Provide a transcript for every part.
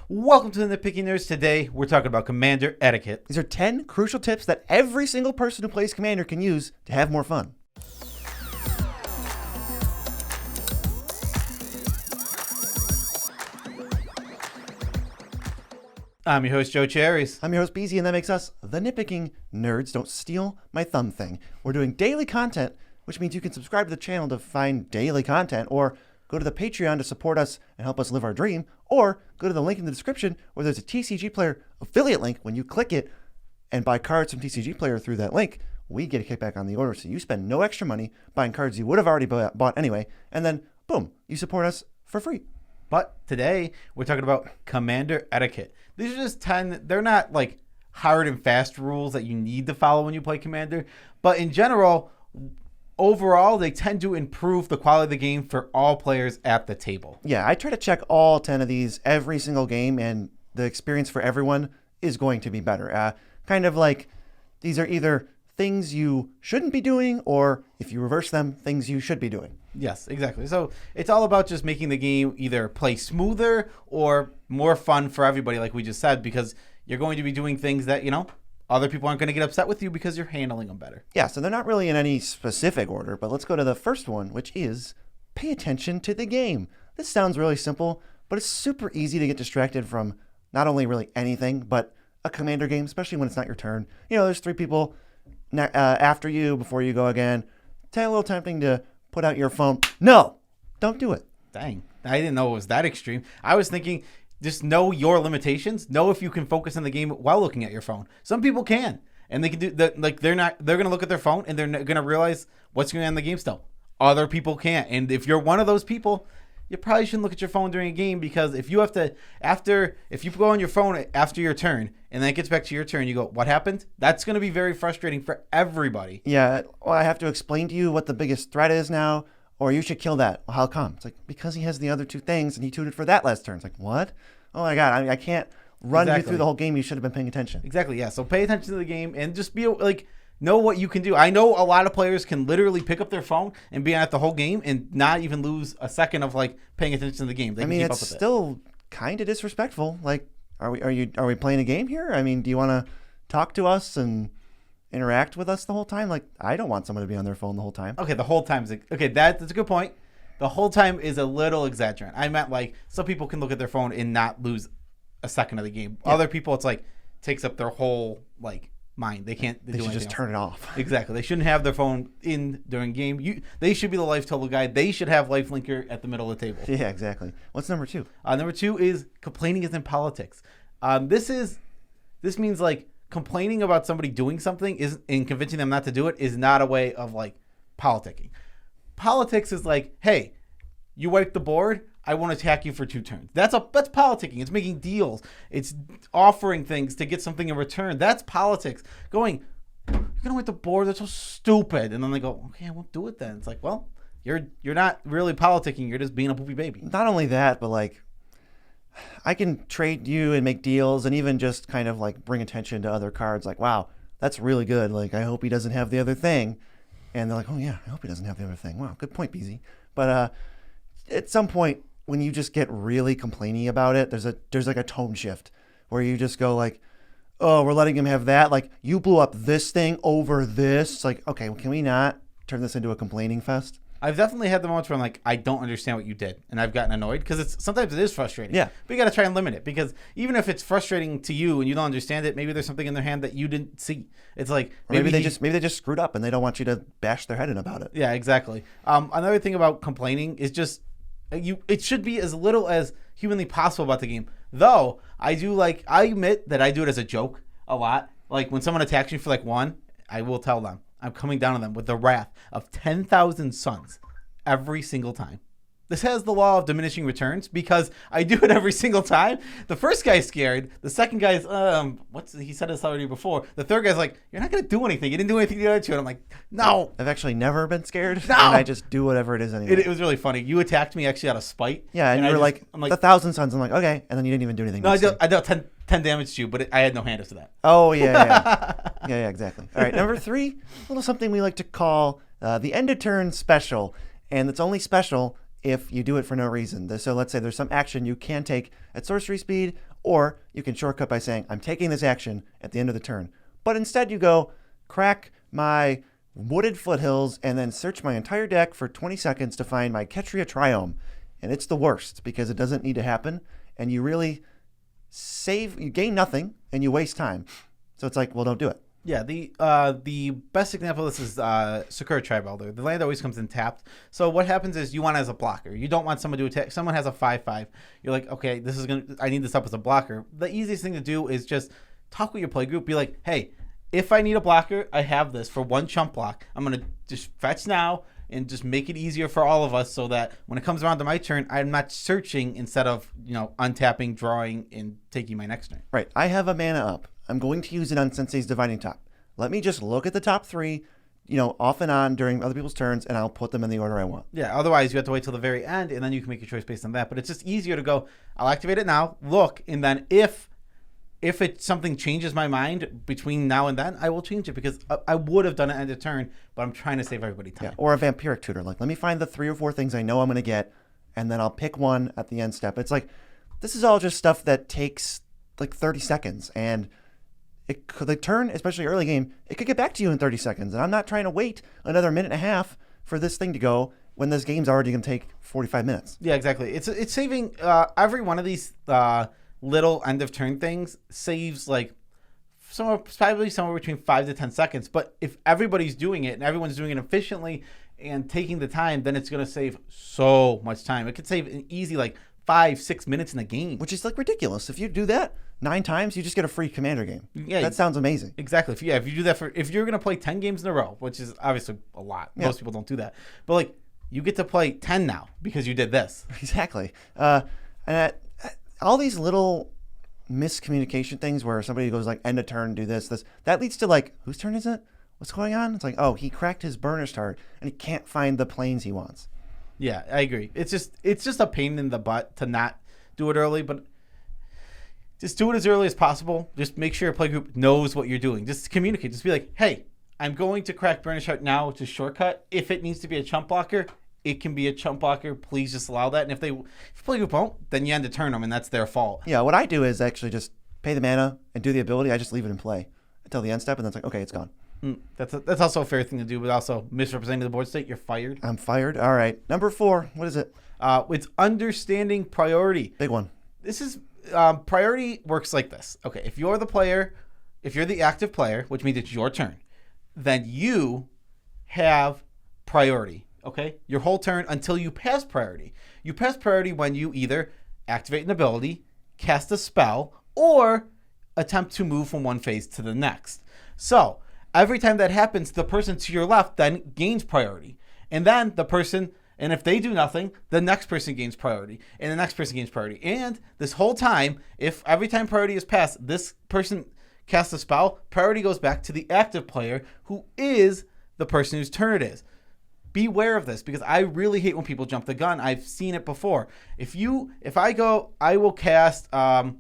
Welcome to the Nitpicking Nerds. Today, we're talking about Commander Etiquette. These are 10 crucial tips that every single person who plays Commander can use to have more fun. I'm your host, Joe Cherries. I'm your host, Beezy, and that makes us the Nitpicking Nerds. Don't steal my thumb thing. We're doing daily content, which means you can subscribe to the channel to find daily content, or go to the Patreon to support us and help us live our dream, or go to the link in the description where there's a TCG Player affiliate link. When you click it and buy cards from TCG Player through that link, we get a kickback on the order, so you spend no extra money buying cards you would have already bought anyway, and then, boom, you support us for free. But today, we're talking about Commander Etiquette. These are just 10, they're not like hard and fast rules that you need to follow when you play Commander, but in general, overall, they tend to improve the quality of the game for all players at the table. Yeah, I try to check all 10 of these every single game, and the experience for everyone is going to be better. Kind of like these are either things you shouldn't be doing, or if you reverse them, things you should be doing. Yes, exactly. So it's all about just making the game either play smoother or more fun for everybody, like we just said, because you're going to be doing things that, you know, other people aren't going to get upset with you because you're handling them better. Yeah, so they're not really in any specific order, but let's go to the first one, which is pay attention to the game. This sounds really simple, but it's super easy to get distracted from not only really anything, but a Commander game, especially when it's not your turn. You know, there's 3 people after you before you go again. It's a little tempting to put out your phone. No, don't do it. Dang, I didn't know it was that extreme. I was thinking just know your limitations. Know if you can focus on the game while looking at your phone. Some people can, and they can do that. Like they're going to look at their phone and they're going to realize what's going on in the game still. Other people can't. And if you're one of those people, you probably shouldn't look at your phone during a game, because if you have to, if you go on your phone after your turn and then it gets back to your turn, you go, what happened? That's going to be very frustrating for everybody. Yeah, well, I have to explain to you what the biggest threat is now, or you should kill that. Well, how come? It's like, because he has the other 2 things and he tuned it for that last turn. It's like, what? Oh my God, I can't run you through the whole game. You should have been paying attention. Exactly, yeah. So pay attention to the game and just be like, know what you can do. I know a lot of players can literally pick up their phone and be at the whole game and not even lose a second of like paying attention to the game. They can keep up with it's still kind of disrespectful. Like, are we playing a game here? I mean, do you want to talk to us and interact with us the whole time? Like, I don't want someone to be on their phone the whole time. Okay, the whole time that's a good point. The whole time is a little exaggerant. I meant like some people can look at their phone and not lose a second of the game. Yeah. Other people, it's like takes up their whole like mind. They can't. They should just turn it off. Exactly. They shouldn't have their phone in during game. They should be the life total guide. They should have life linker at the middle of the table. Yeah, exactly. What's number 2? Number 2 is complaining is in politics. This means like complaining about somebody doing something and convincing them not to do it is not a way of like politicking. Politics is like, hey, you wiped the board, I won't attack you for 2 turns. That's politicking. It's making deals. It's offering things to get something in return. That's politics. Going, you're gonna wipe the board, that's so stupid. And then they go, okay, I won't do it then. It's like, well, you're not really politicking, you're just being a poopy baby. Not only that, but like, I can trade you and make deals and even just kind of like bring attention to other cards. Like, wow, that's really good. Like, I hope he doesn't have the other thing. And they're like, oh yeah, I hope he doesn't have the other thing. Wow, good point, BZ. But at some point, when you just get really complaining about it, there's like a tone shift where you just go like, oh, we're letting him have that. Like, you blew up this thing over this. It's like, okay, well, can we not turn this into a complaining fest? I've definitely had the moments where I'm like, I don't understand what you did, and I've gotten annoyed because sometimes it is frustrating. Yeah, but you got to try and limit it, because even if it's frustrating to you and you don't understand it, maybe there's something in their hand that you didn't see. It's like maybe they just screwed up and they don't want you to bash their head in about it. Yeah, exactly. Another thing about complaining is just it should be as little as humanly possible about the game. Though I admit that I do it as a joke a lot. Like when someone attacks me for like 1, I will tell them I'm coming down on them with the wrath of 10,000 suns every single time. This has the law of diminishing returns because I do it every single time. The first guy's scared. The second guy's, he said this already before. The third guy's like, you're not going to do anything. You didn't do anything to the other 2. And I'm like, no. I've actually never been scared. No. And I just do whatever it is anyway. It was really funny. You attacked me actually out of spite. Yeah, and you were like, I'm like, 1,000 suns. I'm like, okay. And then you didn't even do anything. No, I dealt 10 damage to you, but I had no hand up to that. Oh, yeah. Yeah, exactly. All right, number 3, a little something we like to call the end of turn special. And it's only special if you do it for no reason. So let's say there's some action you can take at sorcery speed Or you can shortcut by saying, I'm taking this action at the end of the turn. But instead you go, crack my wooded foothills and then search my entire deck for 20 seconds to find my Ketria Triome. And it's the worst because it doesn't need to happen. And you really you gain nothing and you waste time. So it's like, well, don't do it. Yeah, the best example of this is Sakura Tribe Elder. The land always comes in tapped. So what happens is you want it as a blocker. You don't want someone to attack. Someone has a 5/5. You're like, okay, I need this up as a blocker. The easiest thing to do is just talk with your play group. Be like, hey, if I need a blocker, I have this for one chump block. I'm gonna just fetch now and just make it easier for all of us, so that when it comes around to my turn, I'm not searching instead of untapping, drawing, and taking my next turn. Right. I have a mana up. I'm going to use it on Sensei's Divining Top. Let me just look at the top 3, off and on during other people's turns, and I'll put them in the order I want. Yeah, otherwise you have to wait till the very end, and then you can make your choice based on that. But it's just easier to go, I'll activate it now, look, and then if something changes my mind between now and then, I will change it, because I would have done it end of turn, but I'm trying to save everybody time. Yeah, or a Vampiric Tutor. Like, let me find the 3 or 4 things I know I'm going to get, and then I'll pick one at the end step. It's like, this is all just stuff that takes like 30 seconds, and the turn, especially early game, it could get back to you in 30 seconds. And I'm not trying to wait another minute and a half for this thing to go when this game's already going to take 45 minutes. Yeah, exactly. It's saving every one of these little end of turn things saves like probably somewhere between 5 to 10 seconds. But if everybody's doing it and everyone's doing it efficiently and taking the time, then it's going to save so much time. It could save an easy 5-6 minutes in the game, which is ridiculous. If you do that 9 times, you just get a free Commander game. Yeah, that sounds amazing. Exactly. If you do that if you're gonna play 10 games in a row, which is obviously a lot. Yeah. Most people don't do that, but you get to play 10 now because you did this. Exactly. All these little miscommunication things where somebody goes end of turn, do this, that leads to whose turn is it? What's going on? It's oh, he cracked his Burnished Heart and he can't find the planes he wants. Yeah, I agree. It's just a pain in the butt to not do it early, but just do it as early as possible. Just make sure your play group knows what you're doing. Just communicate. Just be like, hey, I'm going to crack Burnished Heart now, which is shortcut. If it needs to be a chump blocker, it can be a chump blocker. Please just allow that. And if play group won't, then you end to turn them, and that's their fault. Yeah, what I do is actually just pay the mana and do the ability. I just leave it in play until the end step, and then it's okay, it's gone. That's also a fair thing to do, but also misrepresenting the board state. You're fired. I'm fired. All right. Number 4. What is it? It's understanding priority. Big one. This is priority works like this. Okay, if you're the player, if you're the active player, which means it's your turn, then you have priority. Okay, your whole turn until you pass priority. You pass priority when you either activate an ability, cast a spell, or attempt to move from one phase to the next. So every time that happens, the person to your left then gains priority. And then and if they do nothing, the next person gains priority. And the next person gains priority. And this whole time, if every time priority is passed, this person casts a spell, priority goes back to the active player, who is the person whose turn it is. Beware of this, because I really hate when people jump the gun. I've seen it before. If I go, I will cast a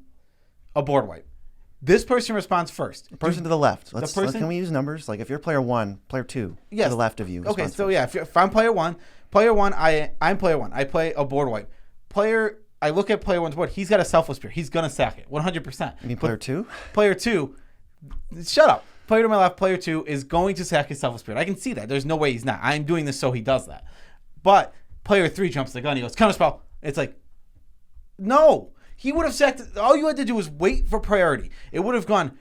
board wipe. This person responds first. The person to the left. Can we use numbers? If you're player 1, player 2 to the left of you. Okay, so first. If I'm player 1, I'm player 1. I play a board wipe. I look at player 1's board. He's got a Selfless Spear. He's gonna sack it 100%. You mean player 2? Player 2, shut up. Player to my left, player 2 is going to sack his Selfless Spirit. I can see that. There's no way he's not. I'm doing this so he does that. But player 3 jumps the gun. He goes, counterspell. It's no. He would have sacked. All you had to do was wait for priority. It would have gone,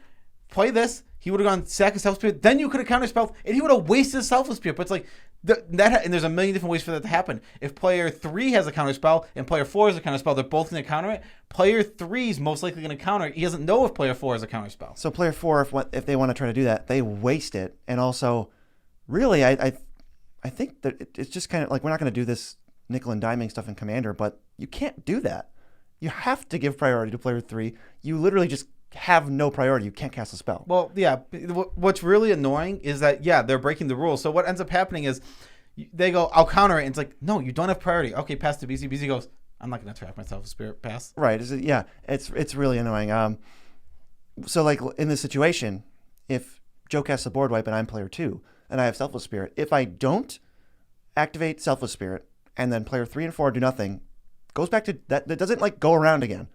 play this. He would have gone sack his Selfless Spirit. Then you could have counterspelled, and he would have wasted his Selfless Spirit. But it's and there's a million different ways for that to happen. If player 3 has a counterspell and player 4 has a counterspell, they're both going to counter it. Player 3 is most likely going to counter it. He doesn't know if player 4 has a counterspell. So player 4, if they want to try to do that, they waste it. And also, really, I think that it's just kind of we're not going to do this nickel and diming stuff in Commander, but you can't do that. You have to give priority to player 3. You literally just have no priority. You can't cast a spell. Well, yeah. What's really annoying is that, they're breaking the rules. So what ends up happening is they go, I'll counter it. And it's no, you don't have priority. Okay, pass to BZ. BZ goes, I'm not going to track myself a spirit pass. Right. It's really annoying. So in this situation, if Joe casts a board wipe and I'm player 2 and I have Selfless Spirit, if I don't activate Selfless Spirit and then player 3 and 4 do nothing, goes back to that doesn't go around again.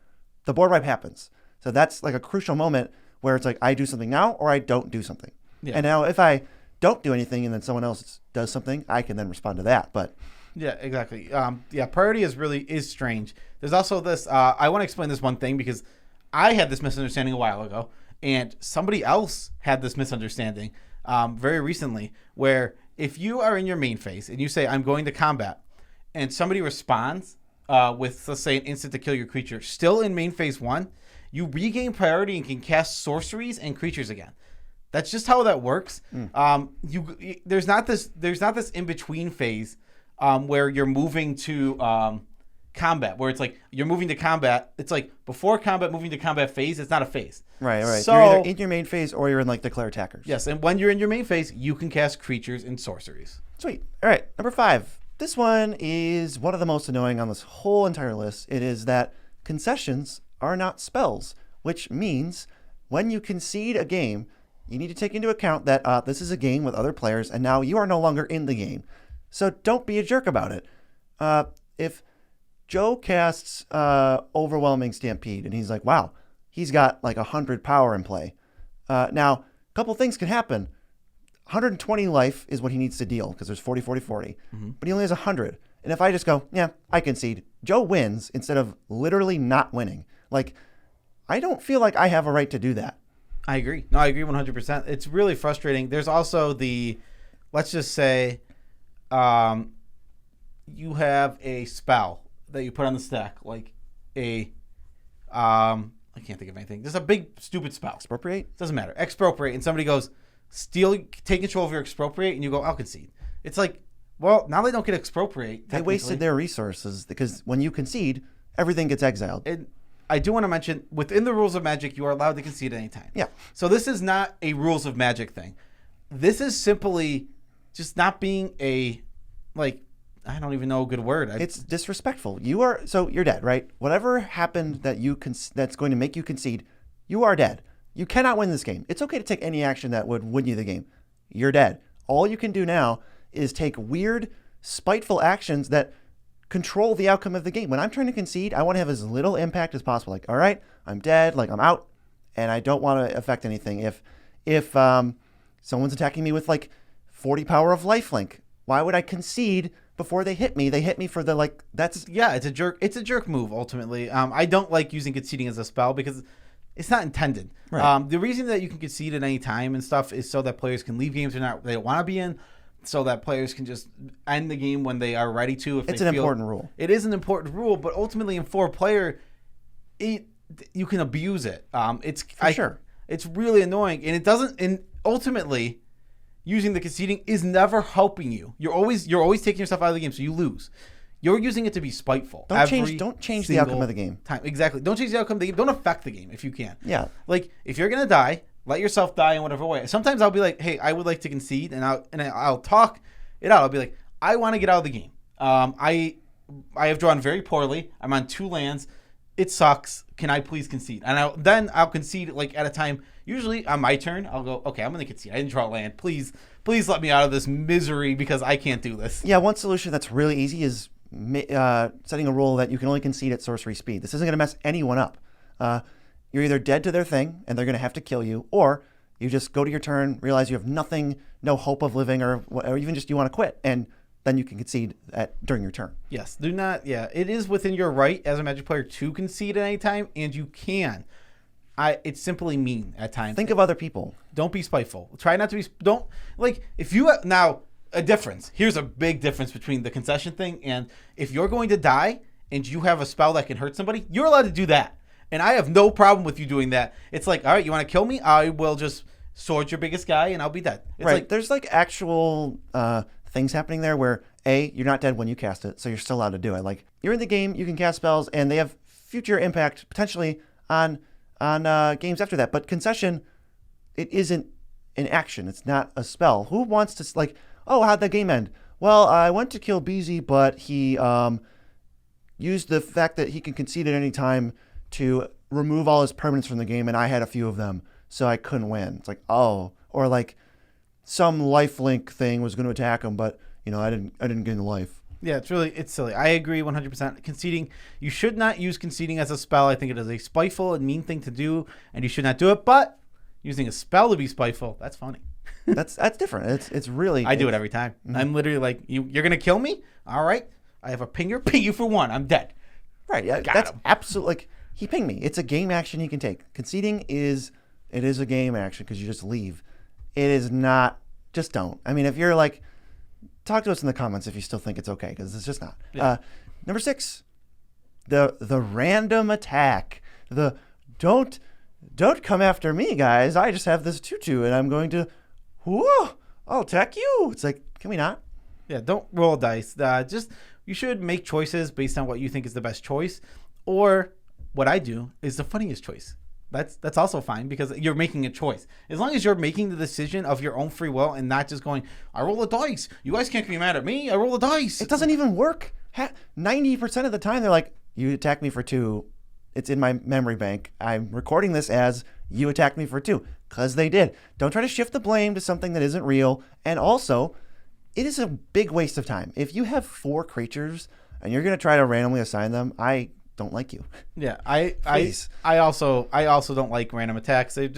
the board wipe happens. So that's like a crucial moment where it's like I do something now or I don't do something. Yeah. And now if I don't do anything and then someone else does something, I can then respond to that. But yeah, exactly. Priority is strange. There's also this. I want to explain this one thing because I had this misunderstanding a while ago, and somebody else had this misunderstanding very recently, where if you are in your main phase and you say I'm going to combat, and somebody responds with, let's say, an instant to kill your creature, still in main phase 1, you regain priority and can cast sorceries and creatures again. That's just how that works. There's not this in between phase where you're moving to combat, where it's like you're moving to combat. It's like before combat, moving to combat phase. It's not a phase. Right. So, you're either in your main phase or you're in like declare attackers. Yes, and when you're in your main phase, you can cast creatures and sorceries. Sweet. All right, number 5. This one is one of the most annoying on this whole entire list. It is that concessions are not spells, which means when you concede a game, you need to take into account that this is a game with other players, and now you are no longer in the game. So don't be a jerk about it. If Joe casts Overwhelming Stampede, and he's like, wow, he's got like 100 power in play. Now, a couple things can happen. 120 life is what he needs to deal, because there's 40, 40, 40. But he only has 100. And if I just go, yeah, I concede, Joe wins instead of literally not winning. Like, I don't feel like I have a right to do that. I agree. No, I agree 100%. It's really frustrating. There's also let's just say you have a spell that you put on the stack, like I can't think of anything. There's a big, stupid spell. Expropriate? Doesn't matter. Expropriate, and somebody goes, take control of your expropriate, and you go, I'll concede. It's like, well, now they don't get expropriate. They wasted their resources, because when you concede, everything gets exiled. And I do want to mention, within the rules of Magic, you are allowed to concede at any time. Yeah. So this is not a rules of Magic thing. This is simply just not being I don't even know a good word. It's disrespectful. You're dead, right? Whatever happened that's going to make you concede, you are dead. You cannot win this game. It's okay to take any action that would win you the game. You're dead. All you can do now is take weird, spiteful actions that control the outcome of the game. When I'm trying to concede, I want to have as little impact as possible. Like, all right, I'm dead, like I'm out, and I don't want to affect anything. If someone's attacking me with like 40 power of lifelink, why would I concede before they hit me? They hit me for the that's... Yeah, it's a jerk move, ultimately. I don't like using conceding as a spell because it's not intended. Right. The reason that you can concede at any time and stuff is so that players can leave games they don't want to be in, so that players can just end the game when they are ready to. It's an important rule. It is an important rule, but ultimately in 4-player, you can abuse it. Sure. It's really annoying, and it doesn't. And ultimately, using the conceding is never helping you. You're always taking yourself out of the game, so you lose. You're using it to be spiteful. Don't change the outcome of the game. Exactly. Don't change the outcome of the game. Don't affect the game if you can. Yeah. Like, if you're gonna die, let yourself die in whatever way. Sometimes I'll be like, hey, I would like to concede, and I'll talk it out. I'll be like, I want to get out of the game. I have drawn very poorly. I'm on 2 lands. It sucks. Can I please concede? And I'll concede like at a time. Usually on my turn, I'll go, okay, I'm going to concede. I didn't draw land. Please let me out of this misery because I can't do this. Yeah, one solution that's really easy is setting a rule that you can only concede at sorcery speed. This isn't going to mess anyone up. You're either dead to their thing and they're going to have to kill you, or you just go to your turn, realize you have nothing, no hope of living, or even just you want to quit, and then you can concede during your turn. Yes, do not. Yeah, it is within your right as a Magic player to concede at any time, and you can. It's simply mean at times. Think of other people. Don't be spiteful. Try not to be. Don't if you now a difference. Here's a big difference between the concession thing and if you're going to die and you have a spell that can hurt somebody, you're allowed to do that. And I have no problem with you doing that. It's like, all right, you want to kill me? I will just sword your biggest guy and I'll be dead. It's right. There's actual things happening there where you're not dead when you cast it, so you're still allowed to do it. Like, you're in the game, you can cast spells, and they have future impact potentially on games after that. But concession, it isn't an action. It's not a spell. Who wants to how'd the game end? Well, I went to kill BZ, but he used the fact that he can concede at any time to remove all his permanents from the game, and I had a few of them, so I couldn't win. It's like, oh, or some lifelink thing was going to attack him, but I didn't gain the life. Yeah, it's silly. I agree 100%. Conceding, you should not use conceding as a spell. I think it is a spiteful and mean thing to do, and you should not do it. But using a spell to be spiteful, that's funny. That's different. It's really. I do it every time. I'm literally like, you're gonna kill me? All right. I have a pinger. Ping you for 1. I'm dead. Right. Yeah. That's absolutely like he pinged me. It's a game action he can take. Conceding is a game action because you just leave. It is not. Just don't. I mean, if you're like. Talk to us in the comments if you still think it's okay, because it's just not. Yeah. Number 6, the random attack. The don't come after me, guys. I just have this tutu, and I'm going to, whoa, I'll attack you. It's like, can we not? Yeah, don't roll dice. You should make choices based on what you think is the best choice, or what I do is the funniest choice. That's also fine because you're making a choice. As long as you're making the decision of your own free will and not just going, I roll the dice. You guys can't be mad at me. I roll the dice. It doesn't even work. 90% of the time, they're like, you attack me for 2. It's in my memory bank. I'm recording this as you attacked me for 2 because they did. Don't try to shift the blame to something that isn't real. And also, it is a big waste of time. If you have 4 creatures and you're going to try to randomly assign them, I don't like you. Yeah, I also don't like random attacks. I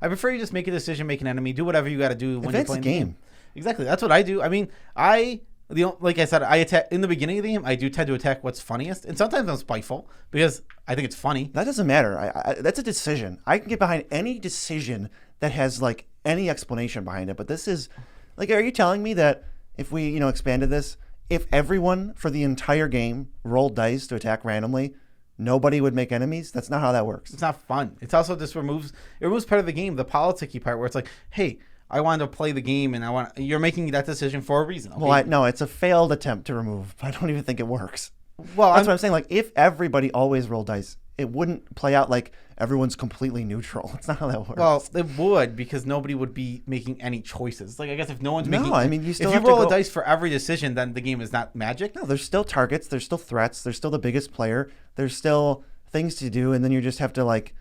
prefer you just make a decision, make an enemy, do whatever you got to do when you're playing the game. Exactly, that's what I do. I mean, like I said, I attack in the beginning of the game. I do tend to attack what's funniest, and sometimes I'm spiteful because I think it's funny. That doesn't matter. That's a decision. I can get behind any decision that has like any explanation behind it. But this is like, are you telling me that if we expanded this, if everyone for the entire game rolled dice to attack randomly, nobody would make enemies? That's not how that works. It's not fun. It's also just removes part of the game, the politicky part where it's like, hey, I wanted to play the game and you're making that decision for a reason. Okay? Well, no, it's a failed attempt to remove. I don't even think it works. Well, that's what I'm saying. Like, if everybody always rolled dice, it wouldn't play out like everyone's completely neutral. That's not how that works. Well, it would, because nobody would be making any choices. Like, I guess if no one's making... No, I mean, you still if you roll a dice for every decision, then the game is not Magic. No, there's still targets. There's still threats. There's still the biggest player. There's still things to do, and then you just have to, like,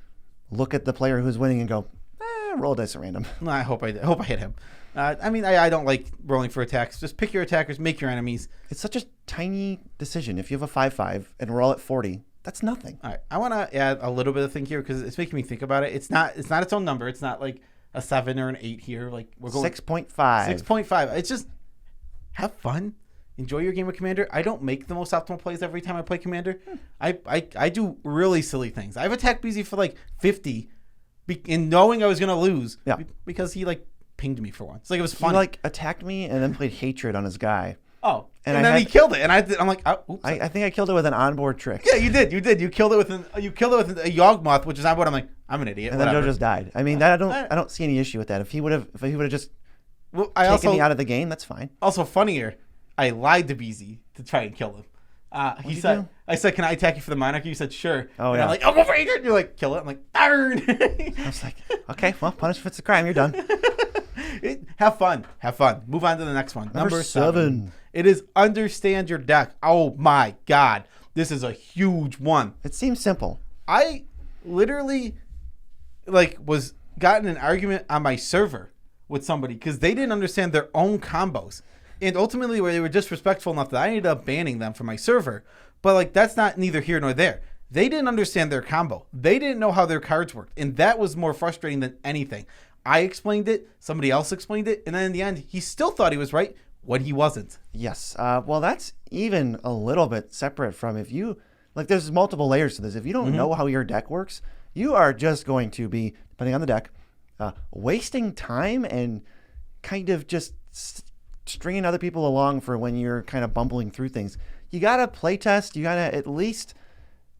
look at the player who's winning and go, roll dice at random. No, I hope I hit him. I mean, I don't like rolling for attacks. Just pick your attackers, make your enemies. It's such a tiny decision. If you have a 5/5 and roll at 40, that's nothing. All right, I want to add a little bit of thing here because it's making me think about it. It's not its own number. It's not like a 7 or an 8 here. Like we're going 6.5. 6.5. It's just have fun. Enjoy your game of Commander. I don't make the most optimal plays every time I play Commander. I do really silly things. I've attacked BZ for like 50 in knowing I was going to lose because he like pinged me for once. Like it was funny. He like attacked me and then played hatred on his guy. Oh, and then he killed it, and I'm like, oops. I think I killed it with an onboard trick. Yeah, you did. You killed it with a Yawgmoth, which is onboard. I'm like, I'm an idiot. And then Joe just died. I mean, I don't see any issue with that. If he would have just taken me out of the game, that's fine. Also funnier, I lied to BZ to try and kill him. I said, can I attack you for the monarchy? You said, sure. Oh, and yeah. I'm like, I'll go for hatred. And you're like, kill it. I'm like, darn. I was like, okay, well, punishment's a crime. You're done. Have fun. Move on to the next one. Number 7. It is understand your deck. Oh my God. This is a huge one. It seems simple. I literally got in an argument on my server with somebody because they didn't understand their own combos. And ultimately where they were disrespectful enough that I ended up banning them from my server. But like that's not neither here nor there. They didn't understand their combo. They didn't know how their cards worked. And that was more frustrating than anything. I explained it, somebody else explained it, and then in the end, he still thought he was right when he wasn't. Yes. Well, that's even a little bit separate from if you, like there's multiple layers to this. If you don't know how your deck works, you are just going to be, depending on the deck, wasting time and kind of just stringing other people along for when you're kind of bumbling through things. You got to play test. You got to at least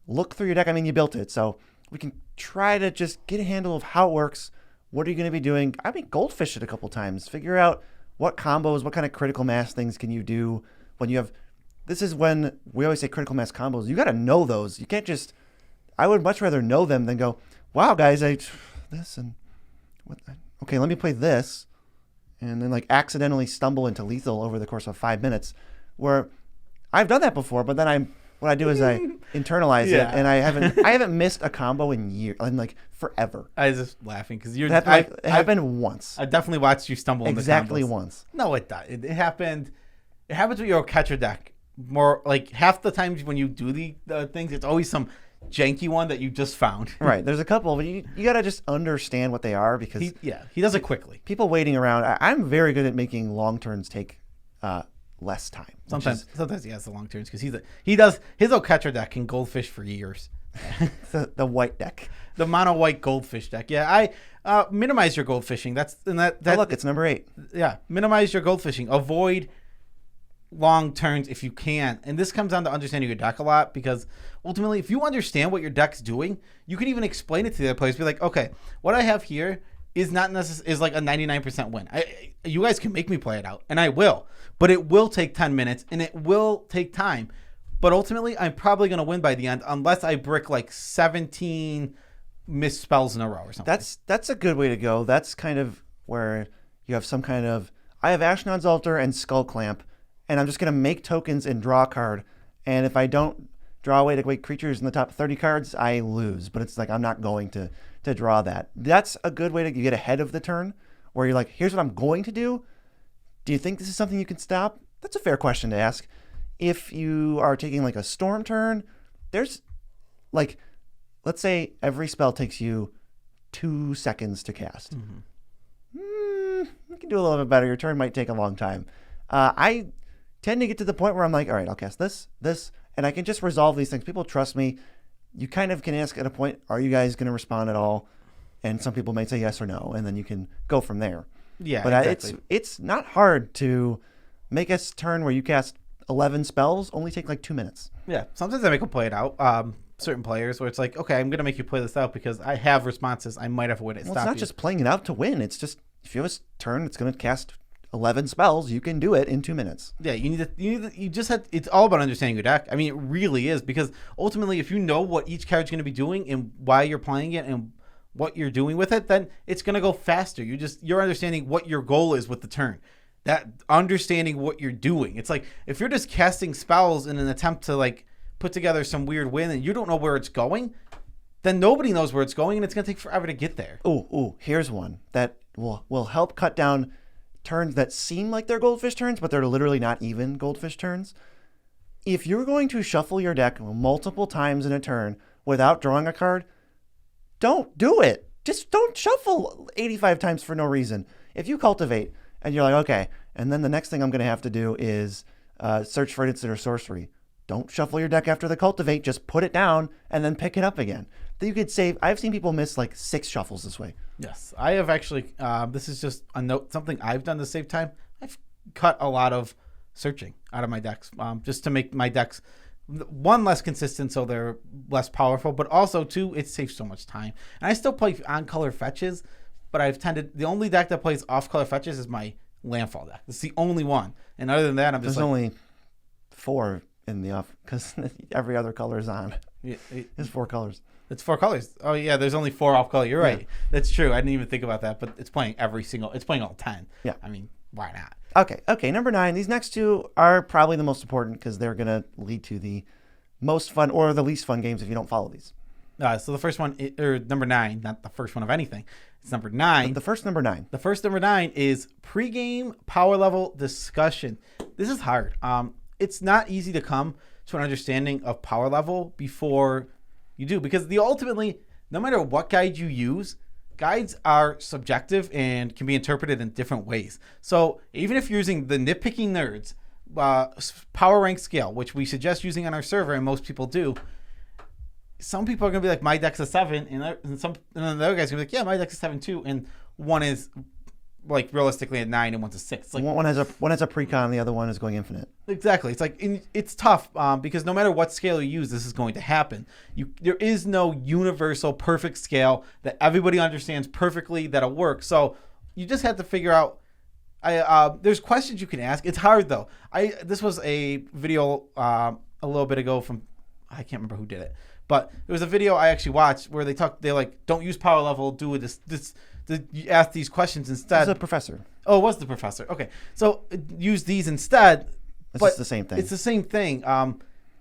look through your deck. I mean, you built it, so we can try to just get a handle of how it works. What are you going to be doing? I mean, goldfish it a couple times. Figure out what combos, what kind of critical mass things can you do when you have. This is when we always say critical mass combos. You got to know those. You can't just. I would much rather know them than go, wow, guys, this and what? Okay, let me play this, and then like accidentally stumble into lethal over the course of 5 minutes. Where I've done that before, but then what I do is I internalize it, and I haven't missed a combo in years, like forever. I was just laughing because it happened once. I definitely watched you stumble exactly into combos. Once. No, it happened. It happens with your catcher deck more like half the times when you do the things, it's always some janky one that you just found. Right. There's a couple, but you got to just understand what they are because he does it quickly. People waiting around. I'm very good at making long turns take less time. Sometimes he has the long turns because he does his catcher deck can goldfish for years. the white deck, the mono white goldfish deck. Yeah, I minimize your goldfishing. Oh, look, it's number 8. Yeah, minimize your goldfishing. Avoid long turns if you can, and this comes down to understanding your deck a lot because ultimately, if you understand what your deck's doing, you can even explain it to the other players. Be like, okay, what I have here is not is like a 99% win. You guys can make me play it out, and I will, but it will take 10 minutes and it will take time. But ultimately, I'm probably going to win by the end unless I brick like 17 missed spells in a row or something. That's a good way to go. That's kind of where you have some kind of, I have Ashnod's Altar and Skull Clamp, and I'm just going to make tokens and draw a card. And if I don't draw away to creatures in the top 30 cards, I lose. But it's like I'm not going to draw that. That's a good way to get ahead of the turn where you're like, here's what I'm going to do. Do you think this is something you can stop? That's a fair question to ask. If you are taking like a storm turn, there's like, let's say every spell takes you 2 seconds to cast. Mm-hmm. You can do a little bit better. Your turn might take a long time. I tend to get to the point where I'm like, all right, I'll cast this, and I can just resolve these things. People trust me. You kind of can ask at a point, are you guys going to respond at all? And some people may say yes or no, and then you can go from there. Yeah, but exactly. It's not hard to make a turn where you cast 11 spells, only take like 2 minutes. Yeah, sometimes I make them play it out. Certain players where it's like, okay, I'm going to make you play this out because I have responses. I might have a way to stop you. It's not just playing it out to win. It's just if you have a turn, it's going to cast 11 spells. You can do it in 2 minutes. Yeah, it's all about understanding your deck. I mean, it really is because ultimately, if you know what each card's going to be doing and why you're playing it and what you're doing with it, then it's going to go faster. You're understanding what your goal is with the turn. That understanding what you're doing. It's like if you're just casting spells in an attempt to like put together some weird win and you don't know where it's going, then nobody knows where it's going and it's going to take forever to get there. Oh, here's one that will help cut down turns that seem like they're goldfish turns, but they're literally not even goldfish turns. If you're going to shuffle your deck multiple times in a turn without drawing a card, don't do it. Just don't shuffle 85 times for no reason. If you cultivate and you're like, okay, and then the next thing I'm going to have to do is search for an instant or sorcery. Don't shuffle your deck after the cultivate. Just put it down and then pick it up again. Then you could save. I've seen people miss like 6 shuffles this way. Yes, I have actually. This is just a note. Something I've done to save time. I've cut a lot of searching out of my decks, just to make my decks one less consistent, so they're less powerful. But also, 2, it saves so much time. And I still play on color fetches, but the only deck that plays off color fetches is my landfall deck. It's the only one. And other than that, there's only 4 in the off because every other color is on. It's 4 colors. It's 4 colors. Oh yeah, there's only 4 off color. You're right. That's true. I didn't even think about that, but it's playing it's playing all 10. Yeah. I mean, why not? Okay. Number 9. These next 2 are probably the most important because they're going to lead to the most fun or the least fun games if you don't follow these. So the first one, or number 9, not the first one of anything. It's number 9. The first number 9. The first number 9 is pregame power level discussion. This is hard. It's not easy to come to an understanding of power level before you do, because ultimately, no matter what guide you use, guides are subjective and can be interpreted in different ways. So even if you're using the Nitpicking Nerds power rank scale, which we suggest using on our server, and most people do, some people are going to be like, my deck's a 7, and then the other guy's going to be like, yeah, my deck's a 7 too, and one is like realistically a 9 and one's a 6. Like one has a precon, the other one is going infinite. Exactly. It's like it's tough because no matter what scale you use, this is going to happen. There is no universal perfect scale that everybody understands perfectly that'll work. So you just have to figure out. There's questions you can ask. It's hard though. This was a video a little bit ago from, I can't remember who did it, but there was a video I actually watched where they like, don't use power level, do this. You ask these questions instead. It was a professor. Oh, it was the professor. Okay. So use these instead. It's the same thing. It's the same thing.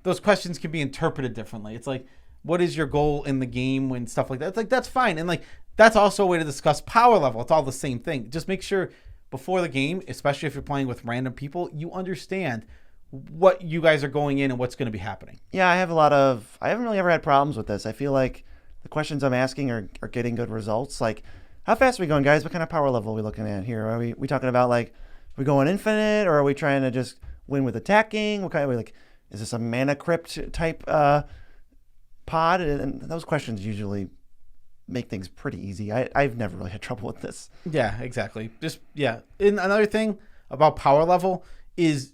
Those questions can be interpreted differently. It's like, what is your goal in the game when stuff like that? It's like, that's fine. And like, that's also a way to discuss power level. It's all the same thing. Just make sure before the game, especially if you're playing with random people, you understand what you guys are going in and what's going to be happening. Yeah, I haven't really ever had problems with this. I feel like the questions I'm asking are getting good results. Like, how fast are we going, guys? What kind of power level are we looking at here? Are we talking about, like, we going infinite, or are we trying to just win with attacking? What kind of, like, is this a mana crypt type pod? And those questions usually make things pretty easy. I've never really had trouble with this. Yeah, exactly. And another thing about power level is,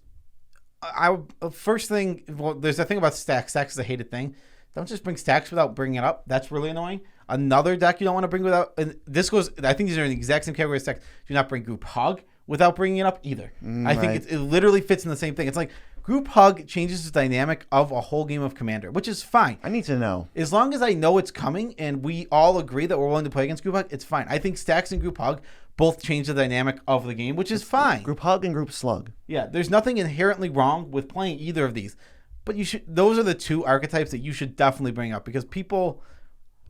first thing, well, there's a thing about stacks. Stacks is a hated thing. Don't just bring stacks without bringing it up. That's really annoying. Another deck you don't want to bring without, and this goes, I think these are in the exact same category as stacks. Do not bring group hug without bringing it up either. I think it literally fits in the same thing. It's like group hug changes the dynamic of a whole game of Commander, which is fine. I need to know. As long as I know it's coming and we all agree that we're willing to play against group hug, it's fine. I think stacks and group hug both change the dynamic of the game, which is fine. Group hug and group slug. Yeah, there's nothing inherently wrong with playing either of these. But those are the two archetypes that you should definitely bring up, because people,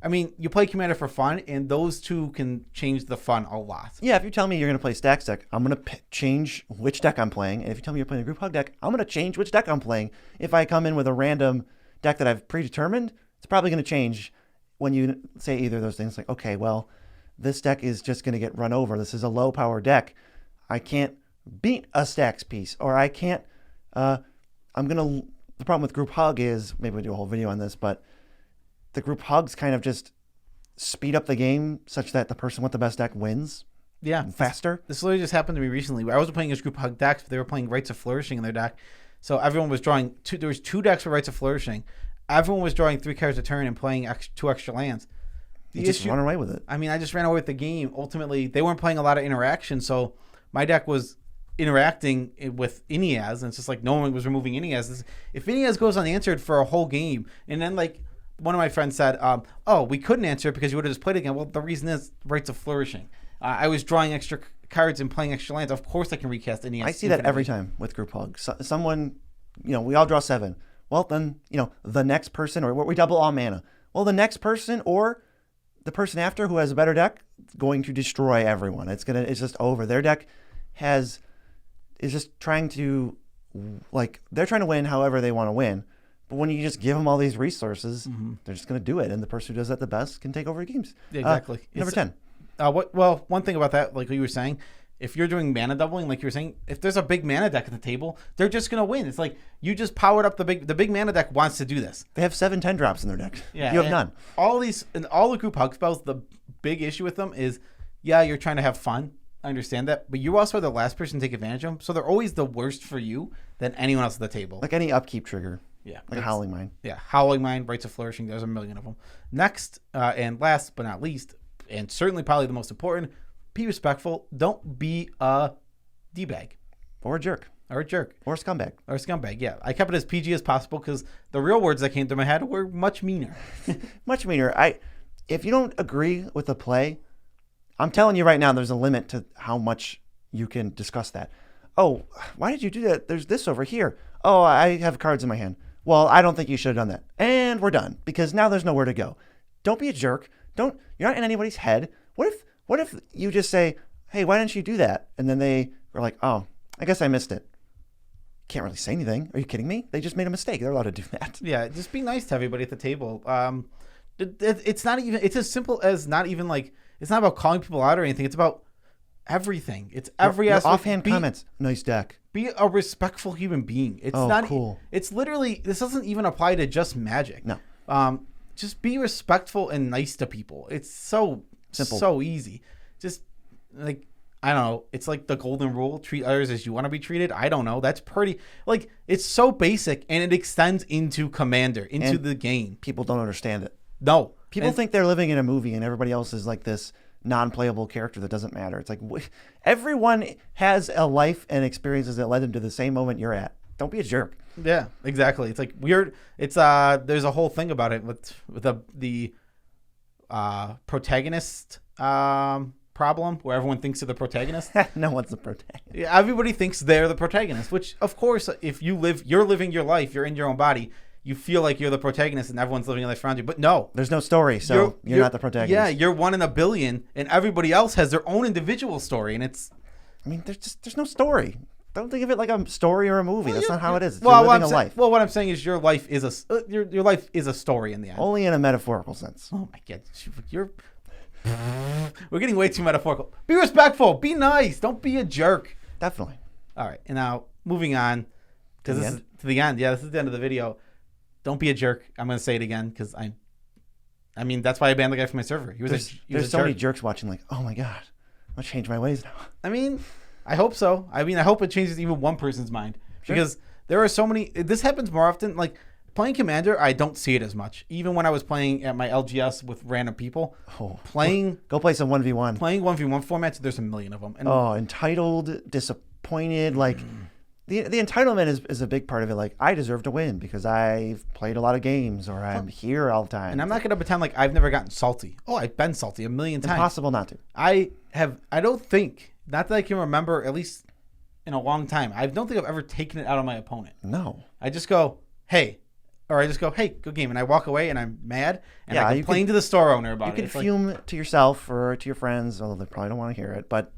I mean, you play Commander for fun, and those two can change the fun a lot. Yeah, if you tell me you're going to play stacks deck, I'm going to change which deck I'm playing. And if you tell me you're playing a group hug deck, I'm going to change which deck I'm playing. If I come in with a random deck that I've predetermined, it's probably going to change when you say either of those things. Like, okay, well, this deck is just going to get run over. This is a low power deck. I can't beat a stacks piece, or I can't, the problem with group hug is, maybe we'll do a whole video on this, but the group hugs kind of just speed up the game such that the person with the best deck wins. Yeah, faster. This literally just happened to me recently. I wasn't playing against group hug decks, but they were playing Rites of Flourishing in their deck. So everyone was drawing there was 2 decks for Rites of Flourishing. Everyone was drawing 3 cards a turn and playing 2 extra lands. You just run away with it. I mean, I just ran away with the game. Ultimately, they weren't playing a lot of interaction, so my deck was interacting with Ineaz, and it's just like no one was removing Ineaz. If Ineaz goes unanswered for a whole game, and then like one of my friends said, oh, we couldn't answer it because you would have just played again. Well, the reason is Rites of Flourishing. I was drawing extra cards and playing extra lands. Of course I can recast Ineaz. I see that every time with group hug. Someone, we all draw 7. Well, then, the next person, or we double all mana. Well, the next person or the person after who has a better deck is going to destroy everyone. It's just over. Their deck is just trying to, they're trying to win however they want to win. But when you just give them all these resources, they're just going to do it. And the person who does that the best can take over games. Yeah, exactly. Number 10. Well, one thing about that, like you were saying, if you're doing mana doubling, like you were saying, if there's a big mana deck at the table, they're just going to win. It's like you just powered up the big mana deck wants to do this. They have 7 10 drops in their deck. Yeah, you have none. All the group hug spells, the big issue with them is, yeah, you're trying to have fun. I understand that, but you also are the last person to take advantage of them, so they're always the worst for you than anyone else at the table. Like any upkeep trigger. Yeah. Like a Howling Mine. Yeah, Howling Mine, Rites of Flourishing, there's a million of them. Next, and last but not least, and certainly probably the most important, be respectful. Don't be a D-bag. Or a jerk. Or a jerk. Or a scumbag. Or a scumbag, yeah. I kept it as PG as possible because the real words that came to my head were much meaner. Much meaner. If you don't agree with the play, I'm telling you right now, there's a limit to how much you can discuss that. Oh, why did you do that? There's this over here. Oh, I have cards in my hand. Well, I don't think you should have done that. And we're done, because now there's nowhere to go. Don't be a jerk. You're not in anybody's head. What if you just say, hey, why didn't you do that? And then they are like, oh, I guess I missed it. Can't really say anything. Are you kidding me? They just made a mistake. They're allowed to do that. Yeah, just be nice to everybody at the table. It's not even, it's as simple as not even like, it's not about calling people out or anything. It's about everything. It's every aspect. Offhand comments. Nice deck. Be a respectful human being. It's not cool. It's literally, this doesn't even apply to just Magic. No. Just be respectful and nice to people. It's so simple, so easy. Just like, I don't know. It's like the golden rule: treat others as you want to be treated. I don't know. That's pretty, like, it's so basic, and it extends into Commander, into the game. People don't understand it. No. People think they're living in a movie and everybody else is like this non-playable character that doesn't matter. It's like everyone has a life and experiences that led them to the same moment you're at. Don't be a jerk. Yeah, exactly. It's like weird. It's there's a whole thing about it with the protagonist problem where everyone thinks they're the protagonist. No one's the protagonist. Yeah, everybody thinks they're the protagonist, which of course, if you're living your life, you're in your own body. You feel like you're the protagonist and everyone's living a life around you. But no. There's no story, so you're not the protagonist. Yeah, you're 1 in a billion, and everybody else has their own individual story, and it's... I mean, there's no story. don't think of it like a story or a movie. That's not how it is. It's Well, you're living a life. Well, what I'm saying is your life is your life is a story in the end. Only in a metaphorical sense. Oh my God, we're getting way too metaphorical. Be respectful. Be nice. Don't be a jerk. Definitely. All right, and now moving on because this is to the end. Yeah, this is the end of the video. Don't be a jerk. I'm gonna say it again because I mean, that's why I banned the guy from my server. There's so many jerks watching. Like, oh my God, I'm gonna change my ways now. I mean, I hope so. I mean, I hope it changes even one person's mind because there are so many. This happens more often. Like playing Commander, I don't see it as much. Even when I was playing at my LGS with random people, go play some 1v1. Playing 1v1 formats, there's a million of them. And entitled, disappointed, like. The entitlement is a big part of it. Like, I deserve to win because I've played a lot of games or I'm here all the time. And I'm not going to pretend like I've never gotten salty. Oh, I've been salty a million times. Impossible not to. I don't think, not that I can remember, at least in a long time, I don't think I've ever taken it out on my opponent. No. I just go, hey. Or I just go, hey, good game. And I walk away and I'm mad. And I complain to the store owner about it. You can fume to yourself or to your friends, although they probably don't want to hear it. But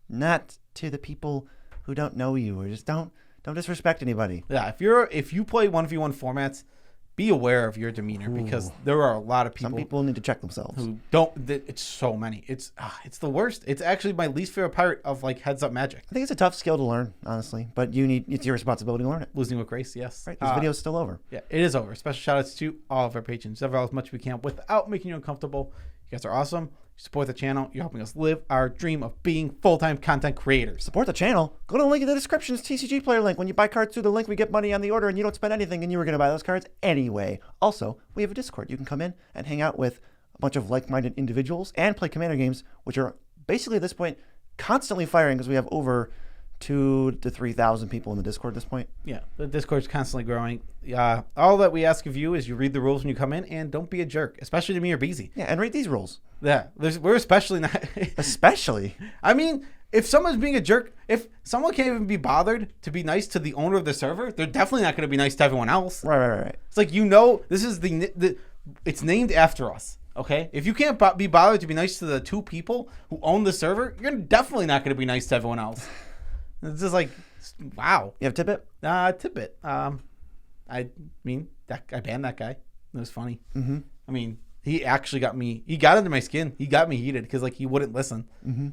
not to the people who don't know you, or just don't disrespect anybody. Yeah, if you play 1v1 formats, be aware of your demeanor because there are a lot of people. Some people need to check themselves. Who don't. It's so many. It's the worst. It's actually my least favorite part of like Heads Up Magic. I think it's a tough skill to learn, honestly, but it's your responsibility to learn it. Losing with grace, yes. Right. This video is still over. Yeah, it is over. Special shout outs to all of our patrons. Several as much as we can without making you uncomfortable. You guys are awesome. You support the channel. You're helping us live our dream of being full-time content creators. Support the channel. Go to the link in the description. It's TCGPLAYER link. When you buy cards through the link, we get money on the order, and you don't spend anything, and you were going to buy those cards anyway. Also, we have a Discord. You can come in and hang out with a bunch of like-minded individuals and play Commander games, which are basically at this point constantly firing because we have over 2,000 to 3,000 people in the Discord at this point. Yeah, the Discord's constantly growing. All that we ask of you is you read the rules when you come in and don't be a jerk, especially to me or Beezy. Yeah, and read these rules. Yeah, we're especially not. Especially? I mean, if someone's being a jerk, if someone can't even be bothered to be nice to the owner of the server, they're definitely not going to be nice to everyone else. Right. It's like, this is it's named after us. Okay, if you can't be bothered to be nice to the two people who own the server, you're definitely not going to be nice to everyone else. It's just like, wow. You have Tippet? Tippet. I mean, I banned that guy. It was funny. Mm-hmm. I mean, he actually got me. He got under my skin. He got me heated because like he wouldn't listen. Mm-hmm.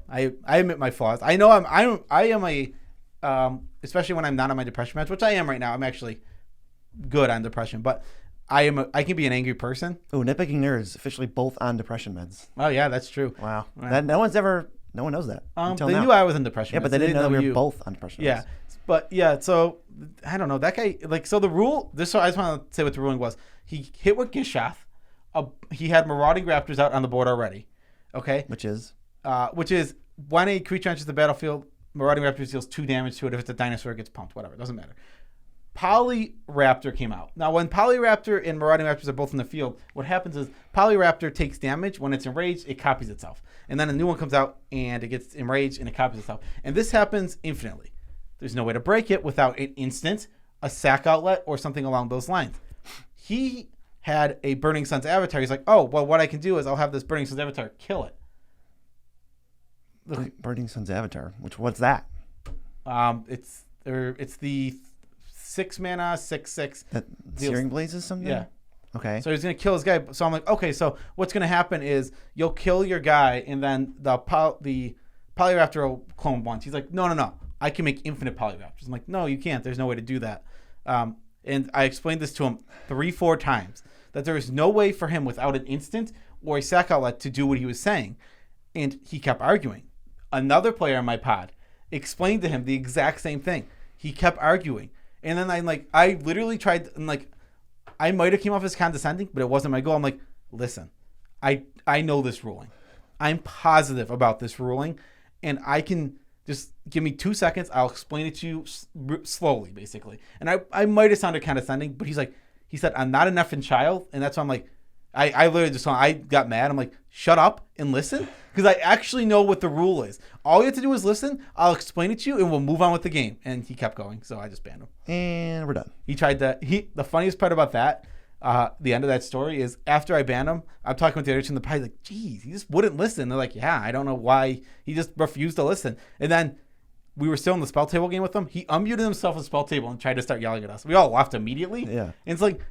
I admit my flaws. I know I am a especially when I'm not on my depression meds, which I am right now. I'm actually good on depression, but I can be an angry person. Oh, Nitpicking Nerds officially both on depression meds. Oh yeah, that's true. Wow. No one knows that. They knew I was in depression. Yeah, but they didn't know we were both on depression. Yeah, but yeah. So I don't know that guy. Like, so the rule. So I just want to say what the ruling was. He hit with Gishath. He had Marauding Raptors out on the board already. Okay. Which is when a creature enters the battlefield, Marauding Raptors deals 2 damage to it. If it's a dinosaur, it gets pumped. Whatever, it doesn't matter. Polyraptor came out. Now, when Polyraptor and Marauding Raptors are both in the field, what happens is Polyraptor takes damage. When it's enraged, it copies itself. And then a new one comes out, and it gets enraged, and it copies itself. And this happens infinitely. There's no way to break it without an instant, a sack outlet, or something along those lines. He had a Burning Sun's avatar. He's like, oh, well, what I can do is I'll have this Burning Sun's avatar kill it. Burning Sun's avatar. What's that? It's the 6 mana 6/6. That Searing Blazes something? Yeah. Okay. So he's gonna kill his guy. So I'm like, okay. So what's gonna happen is you'll kill your guy, and then the Polyraptor will clone once. He's like, no. I can make infinite Polyraptors. I'm like, no, you can't. There's no way to do that. And I explained this to him 3-4 times that there is no way for him without an instant or a sack outlet to do what he was saying, and he kept arguing. Another player in my pod explained to him the exact same thing. He kept arguing. And then I literally tried, and like, I might have came off as condescending, but it wasn't my goal. I'm like, listen, I know this ruling. I'm positive about this ruling, and I can just give me 2 seconds. I'll explain it to you slowly, basically. And I might have sounded condescending, but he said, I'm not an effing child. And that's why I'm like, I literally I got mad. I'm like, shut up and listen. Because I actually know what the rule is. All you have to do is listen. I'll explain it to you, and we'll move on with the game. And he kept going, so I just banned him. And we're done. He tried to. The funniest part about that, the end of that story is after I banned him, I'm talking with the others in the party, like, geez, he just wouldn't listen. They're like, yeah, I don't know why. He just refused to listen. And then we were still in the spell table game with him. He unmuted himself in spell table and tried to start yelling at us. We all left immediately. Yeah. And it's like,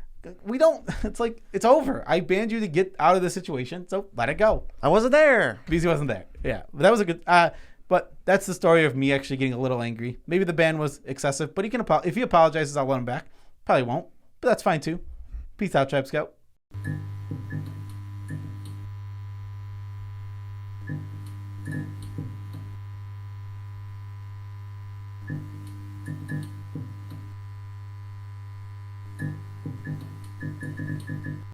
we don't, it's like, it's over. I banned you to get out of the situation, so let it go. I wasn't there. Because he wasn't there. Yeah. But that was a good, but that's the story of me actually getting a little angry. Maybe the ban was excessive, but he can, if he apologizes, I'll let him back. Probably won't, but that's fine too. Peace out, Tribe Scout.